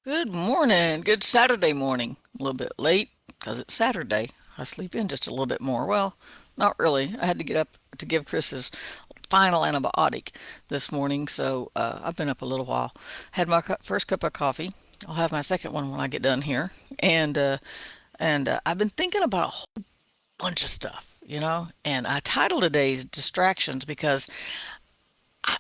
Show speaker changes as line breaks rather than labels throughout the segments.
Good morning. Good Saturday morning. A little bit late because it's Saturday. I sleep in just a little bit more. Well, not really. I had to get up to give Chris his final antibiotic this morning, so I've been up a little while. Had my first cup of coffee. I'll have my second one when I get done here, and I've been thinking about a whole bunch of stuff. And I titled today's distractions because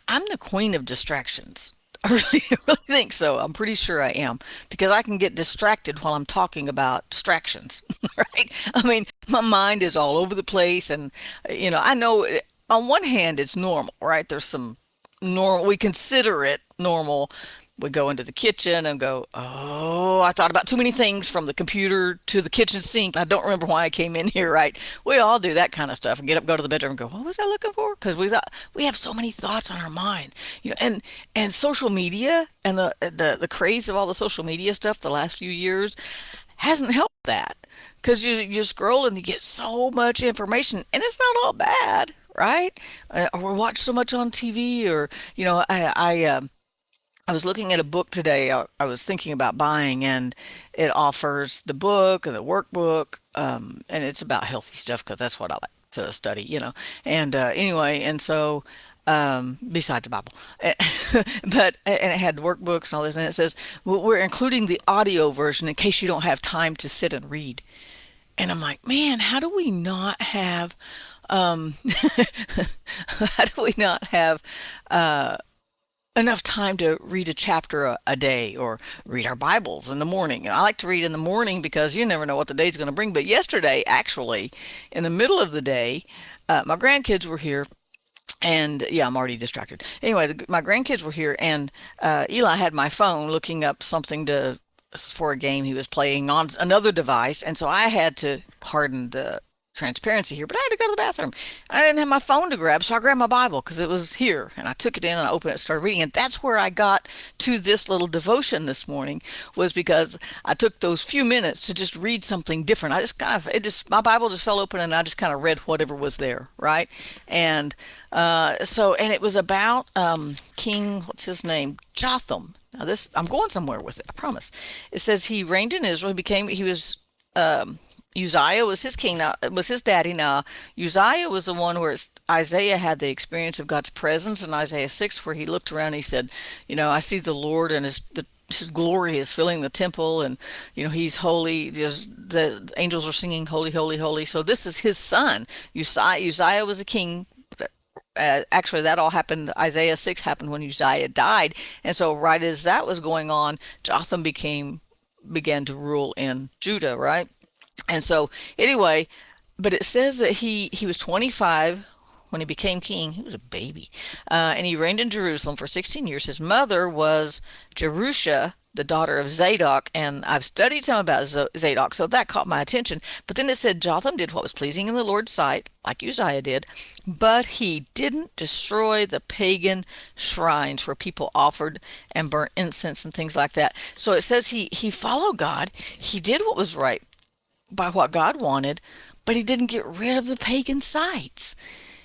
I'm the queen of distractions. I really, really think so. I'm pretty sure I am because I can get distracted while I'm talking about distractions, right? I mean, my mind is all over the place, and I know on one hand it's normal, right? There's some normal, we consider it normal. We go into the kitchen and go, oh, I thought about too many things from the computer to the kitchen sink. I don't remember why I came in here, right? We all do that kind of stuff and get up, go to the bedroom and go, what was I looking for? Because we have so many thoughts on our mind, and social media and the craze of all the social media stuff the last few years hasn't helped that because you scroll and you get so much information and it's not all bad, right? Or watch so much on TV, or I was looking at a book today. I was thinking about buying, and it offers the book and the workbook, and it's about healthy stuff because that's what I like to study. And anyway, and so besides the Bible, but and it had workbooks and all this, and it says, well, we're including the audio version in case you don't have time to sit and read. And I'm like, man, how do we not have, um, how do we not have enough time to read a chapter a day or read our Bibles in the morning? I like to read in the morning because you never know what the day's going to bring. But yesterday, actually, in the middle of the day, my grandkids were here. And yeah, I'm already distracted. Anyway, my grandkids were here, and Eli had my phone looking up something to for a game he was playing on another device, and so I had to harden the transparency here, but I had to go to the bathroom. I didn't have my phone to grab, so I grabbed my Bible because it was here, and I took it in and I opened it and started reading. And that's where I got to this little devotion this morning, was because I took those few minutes to just read something different. I just kind of, it just, my Bible just fell open and I just kind of read whatever was there, right? And and it was about King, what's his name? Jotham. Now this, I'm going somewhere with it, I promise. It says he reigned in Israel. He was um, Uzziah was his king. Now was his daddy. Now Uzziah was the one where Isaiah had the experience of God's presence in Isaiah 6, where he looked around and he said, I see the Lord and his glory is filling the temple, and he's holy. Just the angels are singing holy, holy, holy. So this is his son. Uzziah was a king. Actually, that all happened. Isaiah 6 happened when Uzziah died, and so right as that was going on, Jotham began to rule in Judah, right? And so anyway, but it says that he was 25 when he became king. He was a baby, and he reigned in Jerusalem for 16 years. His mother was Jerusha, the daughter of Zadok, and I've studied some about Zadok, so that caught my attention. But then it said Jotham did what was pleasing in the Lord's sight, like Uzziah did, but he didn't destroy the pagan shrines where people offered and burnt incense and things like that. So it says he followed God. He did what was right by what God wanted, but he didn't get rid of the pagan sites.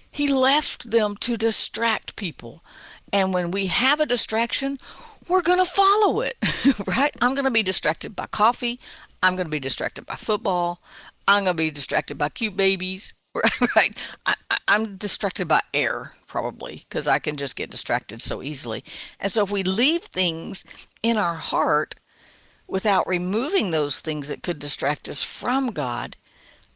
He left them to distract people. And when we have a distraction, we're going to follow it, right? I'm going to be distracted by coffee. I'm going to be distracted by football. I'm going to be distracted by cute babies. Right? I'm distracted by air, probably, because I can just get distracted so easily. And so if we leave things in our heart without removing those things that could distract us from God,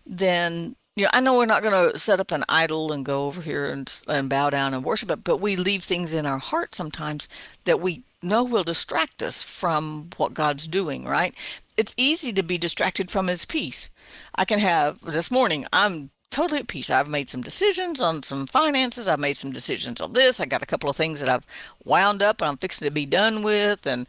then I know we're not going to set up an idol and go over here and bow down and worship it, but we leave things in our heart sometimes that we know will distract us from what God's doing, right? It's easy to be distracted from his peace. I can have this morning, I'm totally at peace. I've made some decisions on some finances. I've made some decisions on this. I got a couple of things that I've wound up and I'm fixing to be done with, and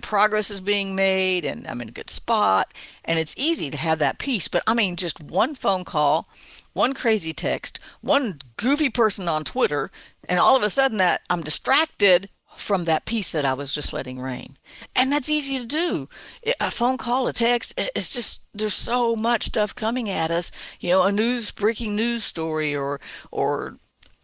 progress is being made, and I'm in a good spot. And it's easy to have that peace. But I mean, just one phone call, one crazy text, one goofy person on Twitter, and all of a sudden that I'm distracted from that peace that I was just letting reign. And that's easy to do. A phone call, a text, it's just, there's so much stuff coming at us, a breaking news story, or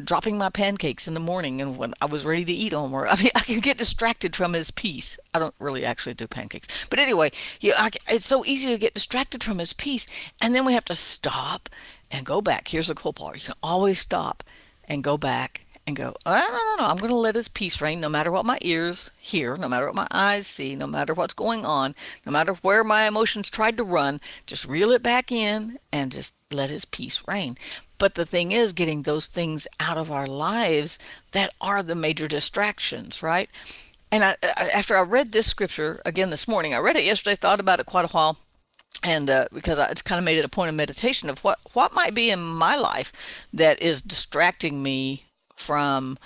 dropping my pancakes in the morning and when I was ready to eat them, or I mean, I can get distracted from his peace. I don't really actually do pancakes, but anyway, it's so easy to get distracted from his peace, and then we have to stop and go back. Here's the cool part: you can always stop and go back and go, oh, no, no, no, I'm going to let his peace reign no matter what my ears hear, no matter what my eyes see, no matter what's going on, no matter where my emotions tried to run. Just reel it back in and just let his peace reign. But the thing is, getting those things out of our lives that are the major distractions, right? And after I read this scripture again this morning, I read it yesterday, thought about it quite a while, and because it's kind of made it a point of meditation of what might be in my life that is distracting me from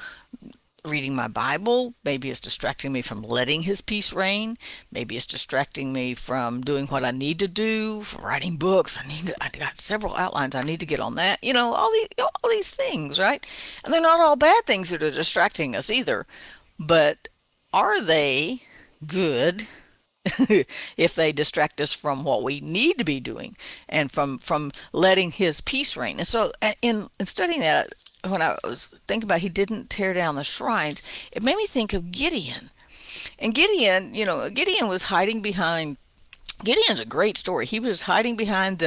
reading my Bible. Maybe it's distracting me from letting his peace reign. Maybe it's distracting me from doing what I need to do, from writing books. I got several outlines. I need to get on that. All these things, right? And they're not all bad things that are distracting us either. But are they good if they distract us from what we need to be doing and from letting his peace reign? And so in studying that, when I was thinking about he didn't tear down the shrines, it made me think of Gideon. And Gideon, Gideon was hiding behind. Gideon's a great story. He was hiding behind he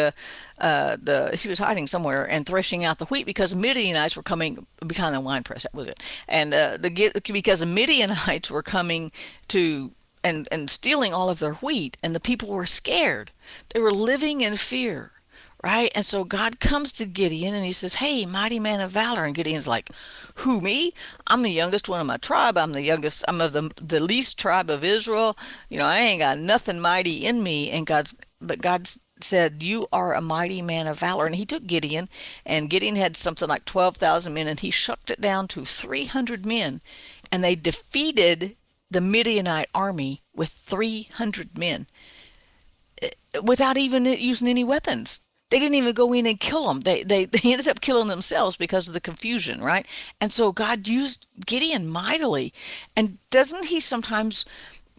was hiding somewhere and threshing out the wheat because the Midianites were coming behind the wine press. That was it. And because the Midianites were coming to and stealing all of their wheat, and the people were scared. They were living in fear, right? And so God comes to Gideon and he says, "Hey, mighty man of valor." And Gideon's like, "Who, me? I'm the youngest one of my tribe. I'm the youngest. I'm of the least tribe of Israel. I ain't got nothing mighty in me." And God said, "You are a mighty man of valor." And he took Gideon, and Gideon had something like 12,000 men, and he shucked it down to 300 men, and they defeated the Midianite army with 300 men without even using any weapons. They didn't even go in and kill them. They ended up killing themselves because of the confusion, right? And so God used Gideon mightily. And doesn't he sometimes,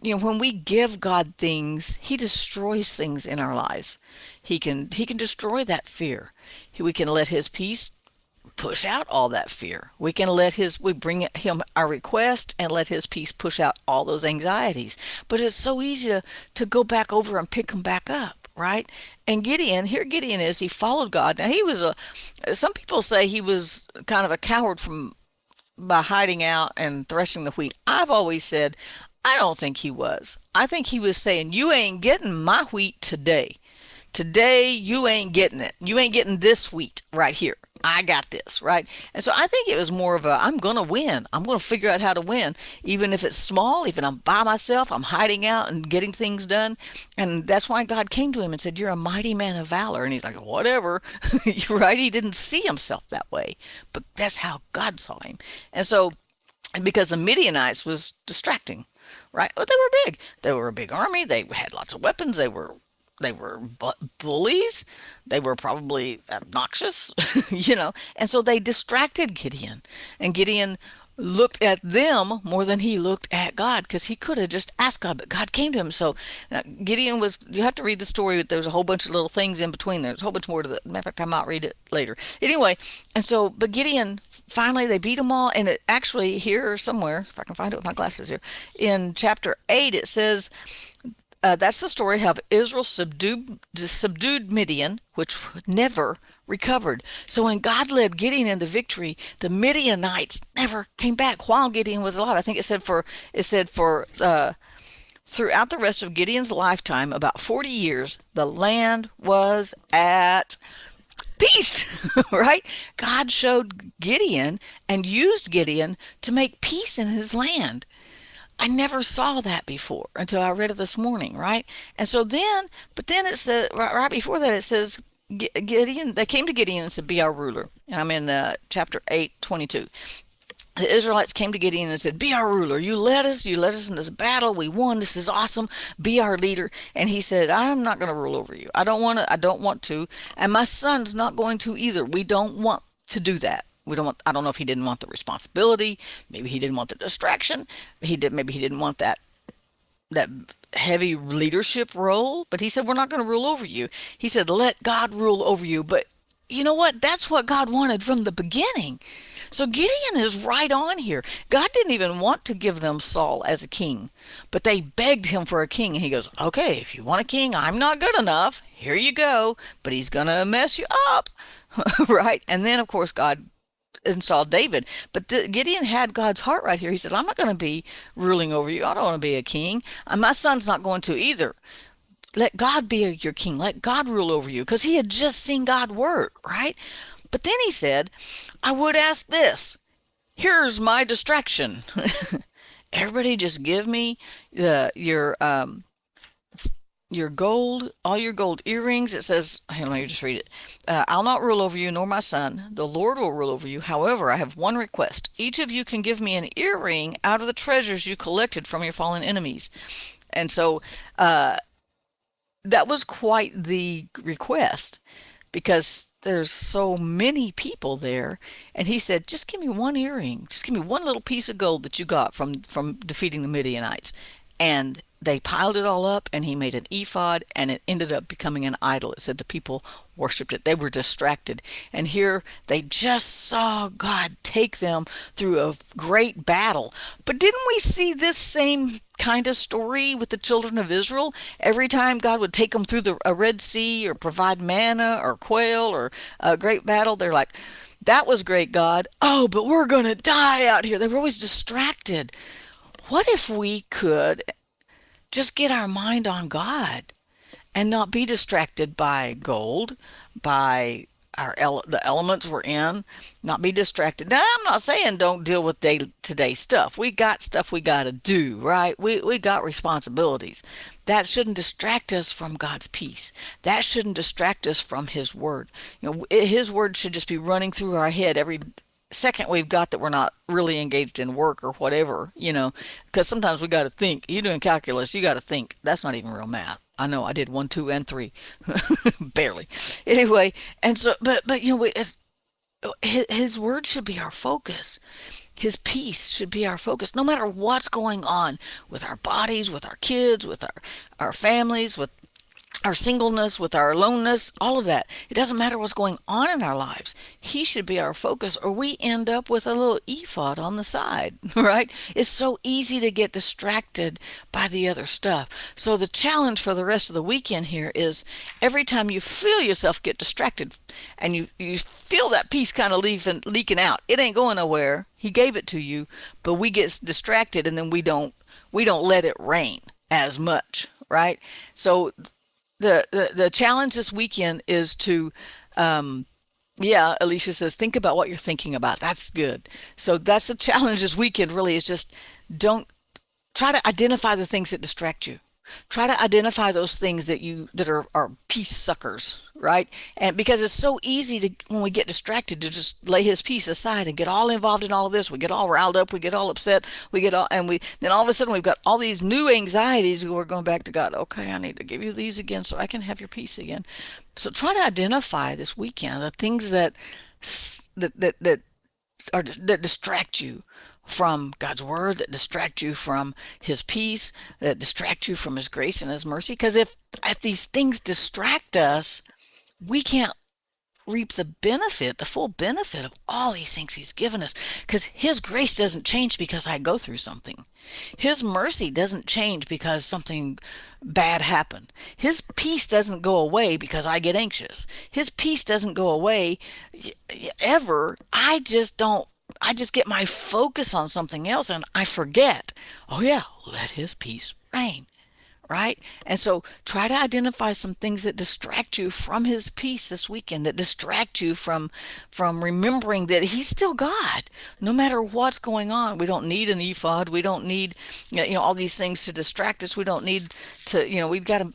when we give God things, he destroys things in our lives. He can destroy that fear. We can let his peace push out all that fear. We bring him our request and let his peace push out all those anxieties. But it's so easy to go back over and pick them back up, right? And Gideon is, he followed God. Now some people say he was kind of a coward by hiding out and threshing the wheat. I've always said, I don't think he was. I think he was saying, you ain't getting my wheat today. Today, you ain't getting it. You ain't getting this wheat right here. I got this, right? And so I think it was more of I'm going to win. I'm going to figure out how to win. Even if it's small, even I'm by myself, I'm hiding out and getting things done. And that's why God came to him and said, "You're a mighty man of valor." And he's like, whatever. You're right. He didn't see himself that way, but that's how God saw him. And so, because the Midianites was distracting, right? Well, they were big. They were a big army. They had lots of weapons. They were bullies. They were probably obnoxious, and so they distracted Gideon. And Gideon looked at them more than he looked at God, because he could have just asked God, but God came to him. So Gideon you have to read the story. There's a whole bunch of little things in between. There's a whole bunch more to matter of fact, I might read it later. Anyway, but Gideon, finally, they beat them all. And it actually, here somewhere, if I can find it with my glasses here, in chapter 8, it says, that's the story how Israel subdued Midian, which never recovered. So when God led Gideon into victory, the Midianites never came back while Gideon was alive. I think it said for throughout the rest of Gideon's lifetime, about 40 years, the land was at peace, right? God showed Gideon and used Gideon to make peace in his land. I never saw that before until I read it this morning, right? And so but then it says, right before that, it says, Gideon, they came to Gideon and said, "Be our ruler." And I'm in chapter 8:22. The Israelites came to Gideon and said, "Be our ruler. You led us in this battle. We won. This is awesome. Be our leader." And he said, "I'm not going to rule over you. I don't want to. And my son's not going to either. We don't want to do that. I don't know if he didn't want the responsibility. Maybe he didn't want the distraction. Maybe he didn't want that heavy leadership role. But he said, we're not going to rule over you. He said, let God rule over you. But you know what? That's what God wanted from the beginning. So Gideon is right on here. God didn't even want to give them Saul as a king, but they begged him for a king. And he goes, okay, if you want a king, I'm not good enough. Here you go. But he's going to mess you up. Right? And then, of course, God installed David. But Gideon had God's heart right here. He said, I'm not going to be ruling over you. I don't want to be a king. My son's not going to either. Let God be your king. Let God rule over you. Because he had just seen God work, right? But then he said, I would ask this. Here's my distraction. Everybody just give me your gold, all your gold earrings. It says, here, let me just read it. I'll not rule over you, nor my son. The Lord will rule over you. However, I have one request. Each of you can give me an earring out of the treasures you collected from your fallen enemies. And so that was quite the request because there's so many people there. And he said, just give me one earring. Just give me one little piece of gold that you got from defeating the Midianites. And they piled it all up, and he made an ephod, and it ended up becoming an idol. It said the people worshipped it. They were distracted. And here they just saw God take them through a great battle. But didn't we see this same kind of story with the children of Israel? Every time God would take them through a Red Sea or provide manna or quail or a great battle, they're like, that was great, God. Oh, but we're going to die out here. They were always distracted. What if we could just get our mind on God and not be distracted by gold, by the elements we're in, not be distracted. Now, I'm not saying don't deal with day-to-day stuff. We got stuff we got to do, right? We got responsibilities. That shouldn't distract us from God's peace. That shouldn't distract us from His Word. His Word should just be running through our head every second we've got that we're not really engaged in work or whatever, because sometimes we got to think. You're doing calculus, you got to think. That's not even real math. I know I did one, two, and three, barely. Anyway, and so, but his word should be our focus. His peace should be our focus, no matter what's going on with our bodies, with our kids, with our families, with our singleness, with our aloneness, all of that. It doesn't matter what's going on in our lives. He should be our focus, or we end up with a little ephod on the side, right? It's so easy to get distracted by the other stuff. So the challenge for the rest of the weekend here is every time you feel yourself get distracted and you feel that peace kind of leaking out, it ain't going nowhere. He gave it to you, but we get distracted and then we don't let it rain as much, right? So the challenge this weekend is to yeah, Alicia says think about what you're thinking about. That's good. So that's the challenge this weekend really, is just don't try to identify the things that distract you. Try to identify those things that are peace suckers, right? And because it's so easy to, when we get distracted, to just lay his peace aside and get all involved in all of this. We get all riled up, we get all upset, we get all, and we then all of a sudden we've got all these new anxieties. We're going back to God. Okay, I need to give you these again so I can have your peace again. So try to identify this weekend the things that distract you from God's word, that distract you from his peace, that distract you from his grace and his mercy. Because if these things distract us, we can't reap the full benefit of all these things he's given us. Because his grace doesn't change because I go through something. His mercy doesn't change because something bad happened. His peace doesn't go away because I get anxious. His peace doesn't go away ever. I just get my focus on something else and I forget. Oh yeah, let his peace reign, right? And so try to identify some things that distract you from his peace this weekend, that distract you from remembering that he's still God, no matter what's going on. We don't need an ephod. We don't need all these things to distract us. We don't need to, we've got to.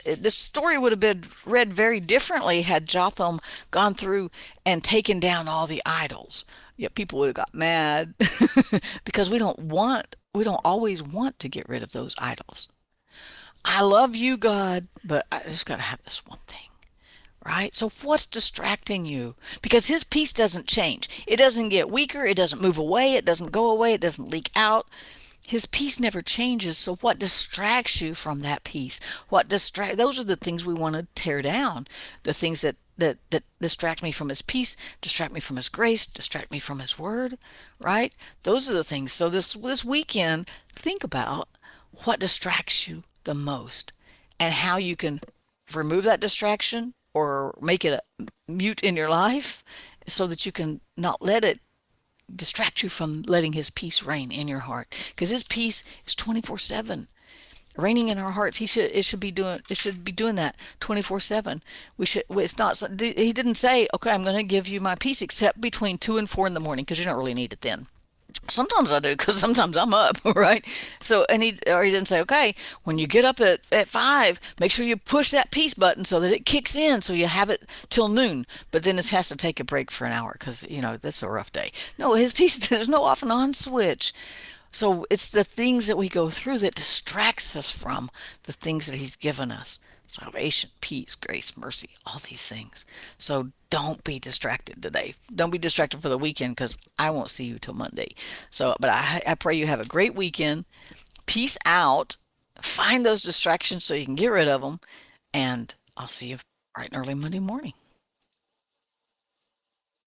This story would have been read very differently had Jotham gone through and taken down all the idols. Yet people would have got mad because we don't always want to get rid of those idols. I love you, God, but I just got to have this one thing, right? So what's distracting you? Because his peace doesn't change. It doesn't get weaker. It doesn't move away. It doesn't go away. It doesn't leak out. His peace never changes. So what distracts you from that peace? Those are the things we want to tear down. The things that that distract me from his peace, distract me from his grace, distract me from his word, right? Those are the things. So this weekend, think about what distracts you the most and how you can remove that distraction or make it a mute in your life so that you can not let it distract you from letting his peace reign in your heart, because his peace is 24/7 reigning in our hearts. It should be doing that 24/7. We should, it's not, he didn't say, okay, I'm going to give you my peace except between 2 and 4 in the morning, because you don't really need it then. Sometimes I do, because sometimes I'm up, right? So, or he didn't say, okay, when you get up at 5, make sure you push that peace button so that it kicks in, so you have it till noon. But then it has to take a break for an hour, because that's a rough day. No, his peace, there's no off and on switch. So it's the things that we go through that distracts us from the things that he's given us: salvation, peace, grace, mercy, all these things. So don't be distracted today. Don't be distracted for the weekend, because I won't see you till Monday. So, but I pray you have a great weekend. Peace out. Find those distractions so you can get rid of them. And I'll see you bright and early Monday morning.